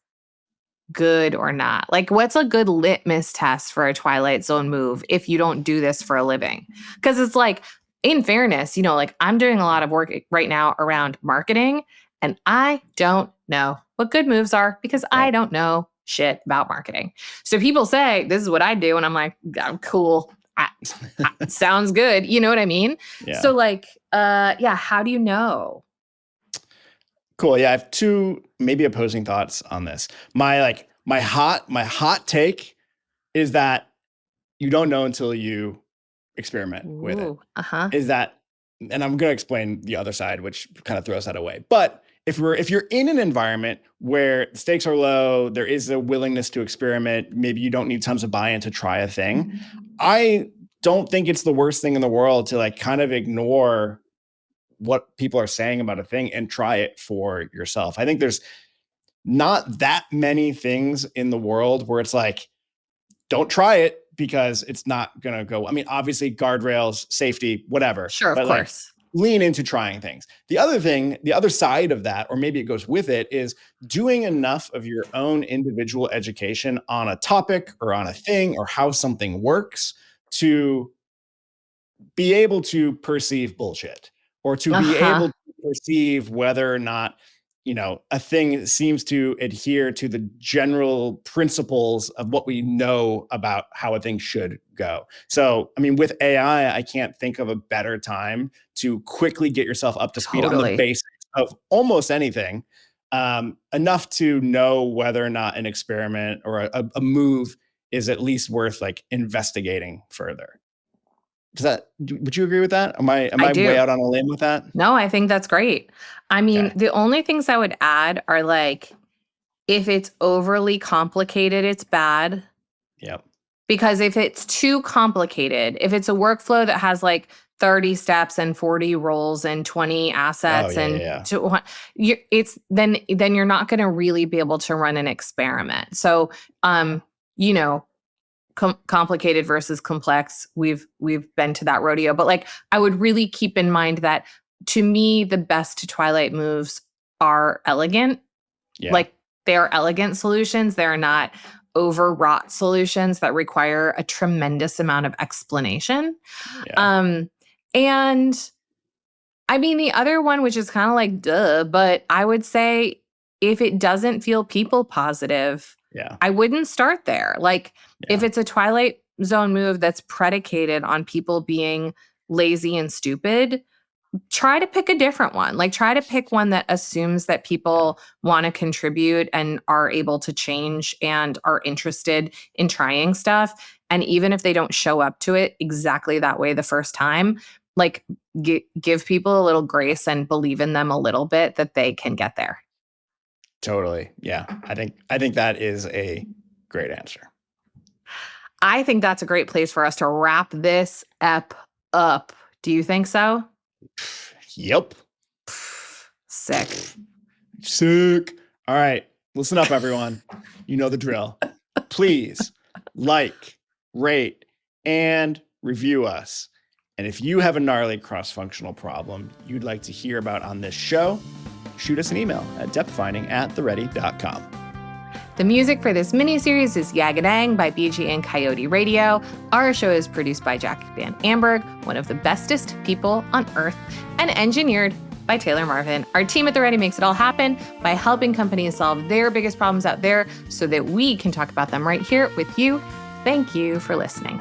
good or not? Like what's a good litmus test for a Twilight Zone move if you don't do this for a living? Because it's like, in fairness, like I'm doing a lot of work right now around marketing and I don't know what good moves are because I don't know shit about marketing. So people say, this is what I do. And I'm like, I'm cool. sounds good. You know what I mean? Yeah. So like, how do you know? Cool. Yeah, I have two maybe opposing thoughts on this. My hot take is that you don't know until you experiment with it. Is that, and I'm going to explain the other side, which kind of throws that away. But if you're in an environment where the stakes are low, there is a willingness to experiment, maybe you don't need tons of buy-in to try a thing. I don't think it's the worst thing in the world to like kind of ignore what people are saying about a thing and try it for yourself. I think there's not that many things in the world where it's like, don't try it because it's not going to go. I mean, obviously guardrails, safety, whatever. Sure, of course. Lean into trying things. The other side of that, or maybe it goes with it, is doing enough of your own individual education on a topic or on a thing or how something works to be able to perceive bullshit or to be able to perceive whether or not, a thing seems to adhere to the general principles of what we know about how a thing should go. So, I mean, with AI, I can't think of a better time to quickly get yourself up to speed on the basics of almost anything, enough to know whether or not an experiment or a move is at least worth like investigating further. Would you agree with that? Am I way out on a limb with that? No, I think that's great. I mean, the only things I would add are like, if it's overly complicated, it's bad. Yep. Because if it's too complicated, if it's a workflow that has like 30 steps and 40 roles and 20 assets then you're not going to really be able to run an experiment. So, complicated versus complex. We've been to that rodeo, but like I would really keep in mind that to me, the best Twilight moves are elegant. Yeah. Like they are elegant solutions. They're not overwrought solutions that require a tremendous amount of explanation. Yeah. And I mean, the other one, which is kind of like, duh, but I would say if it doesn't feel people positive, I wouldn't start there. Like if it's a Twilight Zone move that's predicated on people being lazy and stupid, try to pick a different one. Like try to pick one that assumes that people want to contribute and are able to change and are interested in trying stuff. And even if they don't show up to it exactly that way the first time, like give people a little grace and believe in them a little bit that they can get there. Totally. Yeah. I think that is a great answer. I think that's a great place for us to wrap this ep up. Do you think so? Yep. Sick. All right. Listen up, everyone. You know the drill. Please like, rate, and review us. And if you have a gnarly cross-functional problem you'd like to hear about on this show, shoot us an email at depthfinding@theready.com. The music for this miniseries is Yagadang by BG and Coyote Radio. Our show is produced by Jack Van Amberg, one of the bestest people on earth, and engineered by Taylor Marvin. Our team at The Ready makes it all happen by helping companies solve their biggest problems out there so that we can talk about them right here with you. Thank you for listening.